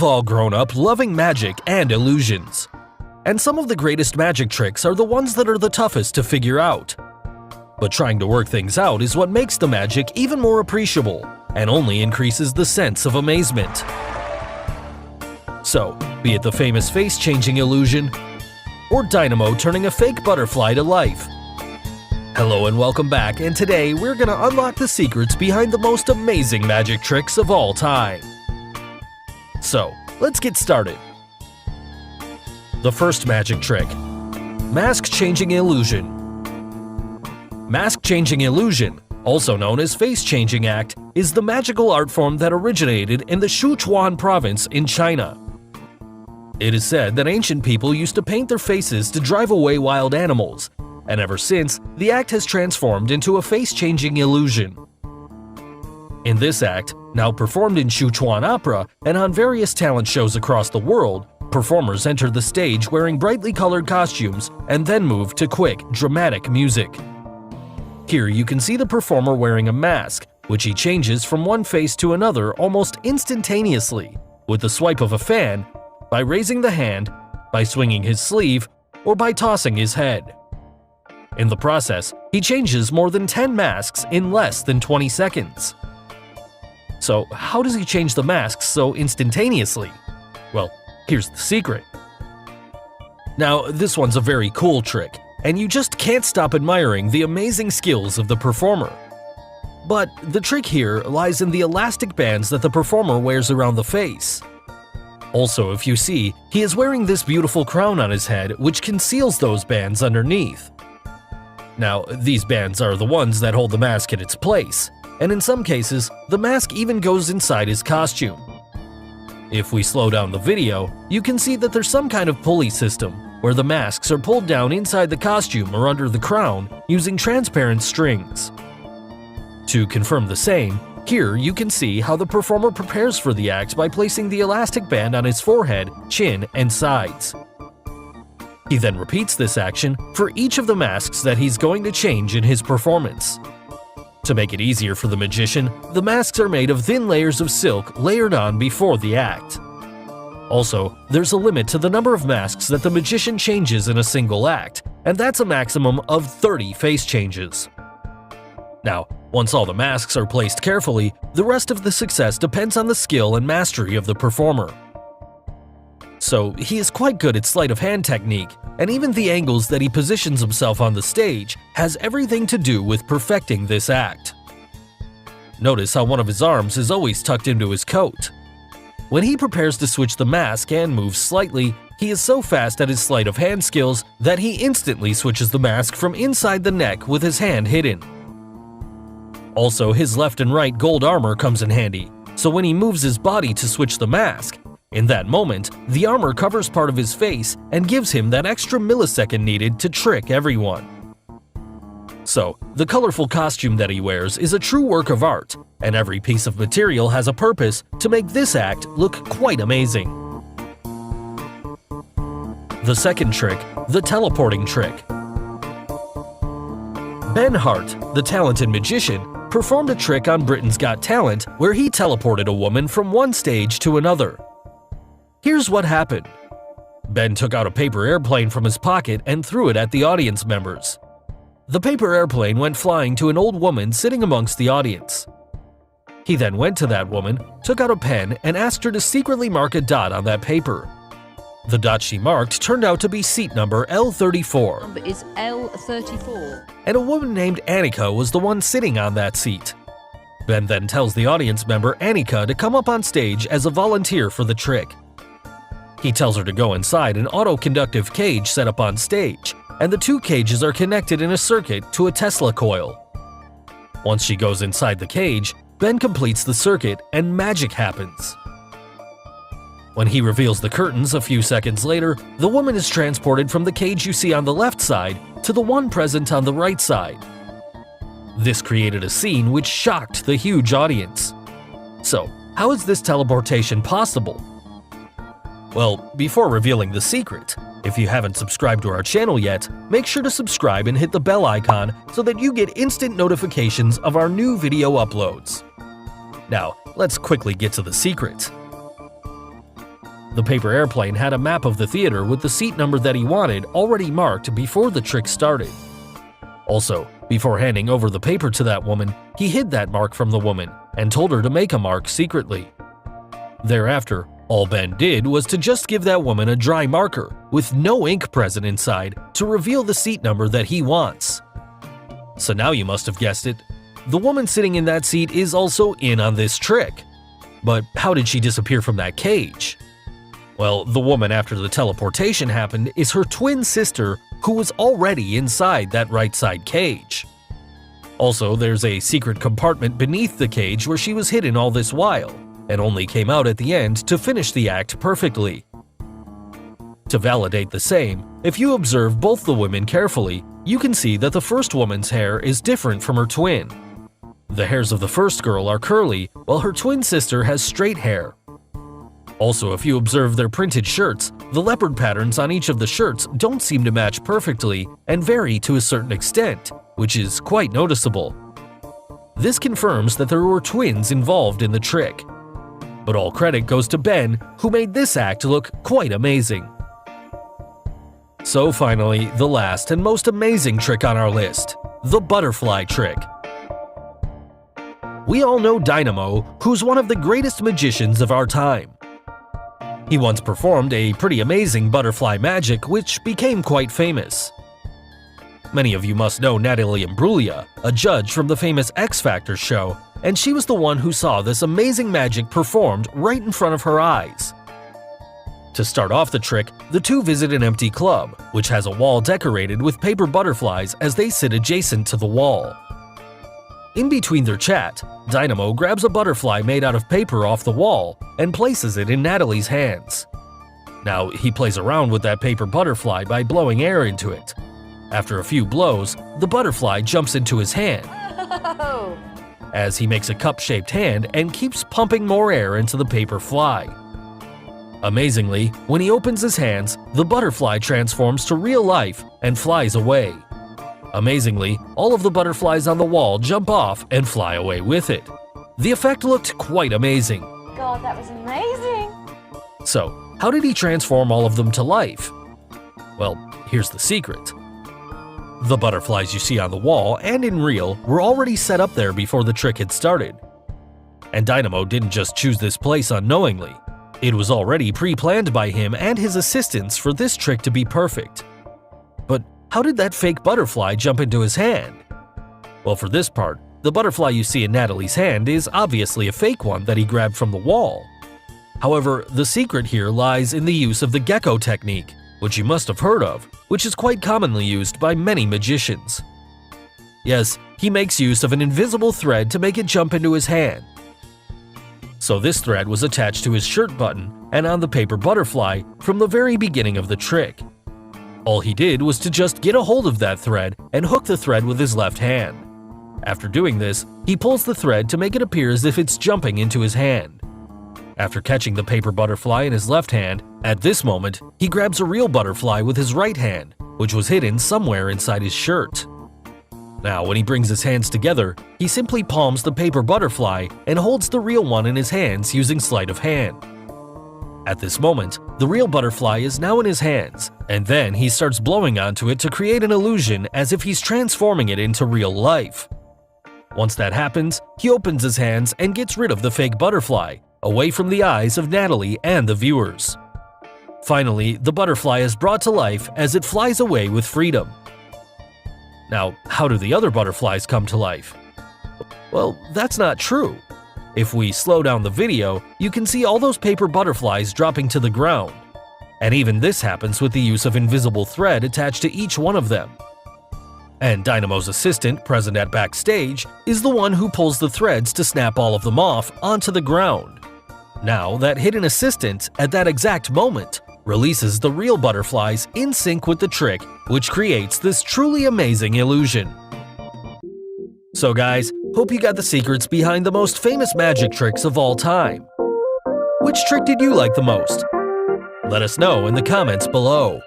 We've all grown up loving magic and illusions. And some of the greatest magic tricks are the ones that are the toughest to figure out. But trying to work things out is what makes the magic even more appreciable and only increases the sense of amazement. So, be it the famous face-changing illusion, or Dynamo turning a fake butterfly to life. Hello and welcome back, and today we're gonna unlock the secrets behind the most amazing magic tricks of all time. So, let's get started. The first magic trick: mask-changing illusion. Mask-changing illusion, also known as face-changing act, is the magical art form that originated in the Sichuan province in China. It is said that ancient people used to paint their faces to drive away wild animals, and ever since, the act has transformed into a face-changing illusion. In this act, now performed in Sichuan opera and on various talent shows across the world, performers enter the stage wearing brightly colored costumes and then move to quick, dramatic music. Here you can see the performer wearing a mask, which he changes from one face to another almost instantaneously, with the swipe of a fan, by raising the hand, by swinging his sleeve, or by tossing his head. In the process, he changes more than 10 masks in less than 20 seconds. So how does he change the masks so instantaneously? Well, here's the secret. Now, this one's a very cool trick, and you just can't stop admiring the amazing skills of the performer. But the trick here lies in the elastic bands that the performer wears around the face. Also, if you see, he is wearing this beautiful crown on his head which conceals those bands underneath. Now, these bands are the ones that hold the mask in its place, and in some cases, the mask even goes inside his costume. If we slow down the video, you can see that there's some kind of pulley system where the masks are pulled down inside the costume or under the crown using transparent strings. To confirm the same, here you can see how the performer prepares for the act by placing the elastic band on his forehead, chin, and sides. He then repeats this action for each of the masks that he's going to change in his performance. To make it easier for the magician, the masks are made of thin layers of silk layered on before the act. Also, there's a limit to the number of masks that the magician changes in a single act, and that's a maximum of 30 face changes. Now, once all the masks are placed carefully, the rest of the success depends on the skill and mastery of the performer. So, he is quite good at sleight of hand technique, and even the angles that he positions himself on the stage has everything to do with perfecting this act. Notice how one of his arms is always tucked into his coat. When he prepares to switch the mask and moves slightly, he is so fast at his sleight of hand skills that he instantly switches the mask from inside the neck with his hand hidden. Also, his left and right gold armor comes in handy, so when he moves his body to switch the mask, in that moment, the armor covers part of his face and gives him that extra millisecond needed to trick everyone. So, the colorful costume that he wears is a true work of art, and every piece of material has a purpose to make this act look quite amazing. The second trick, the teleporting trick. Ben Hart, the talented magician, performed a trick on Britain's Got Talent where he teleported a woman from one stage to another. Here's what happened. Ben took out a paper airplane from his pocket and threw it at the audience members. The paper airplane went flying to an old woman sitting amongst the audience. He then went to that woman, took out a pen, and asked her to secretly mark a dot on that paper. The dot she marked turned out to be seat number L34. Number is L34. And a woman named Annika was the one sitting on that seat. Ben then tells the audience member Annika to come up on stage as a volunteer for the trick. He tells her to go inside an auto-conductive cage set up on stage, and the two cages are connected in a circuit to a Tesla coil. Once she goes inside the cage, Ben completes the circuit and magic happens. When he reveals the curtains a few seconds later, the woman is transported from the cage you see on the left side to the one present on the right side. This created a scene which shocked the huge audience. So, how is this teleportation possible? Well, before revealing the secret, if you haven't subscribed to our channel yet, make sure to subscribe and hit the bell icon so that you get instant notifications of our new video uploads. Now, let's quickly get to the secret. The paper airplane had a map of the theater with the seat number that he wanted already marked before the trick started. Also, before handing over the paper to that woman, he hid that mark from the woman and told her to make a mark secretly. Thereafter, all Ben did was to just give that woman a dry marker with no ink present inside to reveal the seat number that he wants. So now you must have guessed it. The woman sitting in that seat is also in on this trick. But how did she disappear from that cage? Well, the woman after the teleportation happened is her twin sister who was already inside that right side cage. Also, there's a secret compartment beneath the cage where she was hidden all this while, and only came out at the end to finish the act perfectly. To validate the same, if you observe both the women carefully, you can see that the first woman's hair is different from her twin. The hairs of the first girl are curly, while her twin sister has straight hair. Also, if you observe their printed shirts, the leopard patterns on each of the shirts don't seem to match perfectly and vary to a certain extent, which is quite noticeable. This confirms that there were twins involved in the trick. But all credit goes to Ben, who made this act look quite amazing. So finally, the last and most amazing trick on our list, the butterfly trick. We all know Dynamo, who's one of the greatest magicians of our time. He once performed a pretty amazing butterfly magic which became quite famous. Many of you must know Natalie Imbruglia, a judge from the famous X Factor show, and she was the one who saw this amazing magic performed right in front of her eyes. To start off the trick, the two visit an empty club, which has a wall decorated with paper butterflies as they sit adjacent to the wall. In between their chat, Dynamo grabs a butterfly made out of paper off the wall and places it in Natalie's hands. Now, he plays around with that paper butterfly by blowing air into it. After a few blows, the butterfly jumps into his hand, as he makes a cup-shaped hand and keeps pumping more air into the paper fly. Amazingly, when he opens his hands, the butterfly transforms to real life and flies away. Amazingly, all of the butterflies on the wall jump off and fly away with it. The effect looked quite amazing. God, that was amazing! So, how did he transform all of them to life? Well, here's the secret. The butterflies you see on the wall and in real were already set up there before the trick had started. And Dynamo didn't just choose this place unknowingly. It was already pre-planned by him and his assistants for this trick to be perfect. But how did that fake butterfly jump into his hand? Well, for this part, the butterfly you see in Natalie's hand is obviously a fake one that he grabbed from the wall. However, the secret here lies in the use of the gecko technique, which you must have heard of, which is quite commonly used by many magicians. Yes, he makes use of an invisible thread to make it jump into his hand. So this thread was attached to his shirt button and on the paper butterfly from the very beginning of the trick. All he did was to just get a hold of that thread and hook the thread with his left hand. After doing this, he pulls the thread to make it appear as if it's jumping into his hand. After catching the paper butterfly in his left hand, at this moment, he grabs a real butterfly with his right hand, which was hidden somewhere inside his shirt. Now, when he brings his hands together, he simply palms the paper butterfly and holds the real one in his hands using sleight of hand. At this moment, the real butterfly is now in his hands, and then he starts blowing onto it to create an illusion as if he's transforming it into real life. Once that happens, he opens his hands and gets rid of the fake butterfly, away from the eyes of Natalie and the viewers. Finally, the butterfly is brought to life as it flies away with freedom. Now, how do the other butterflies come to life? Well, that's not true. If we slow down the video, you can see all those paper butterflies dropping to the ground. And even this happens with the use of invisible thread attached to each one of them. And Dynamo's assistant, present at backstage, is the one who pulls the threads to snap all of them off onto the ground. Now, that hidden assistant, at that exact moment, releases the real butterflies in sync with the trick, which creates this truly amazing illusion. So guys, hope you got the secrets behind the most famous magic tricks of all time. Which trick did you like the most? Let us know in the comments below.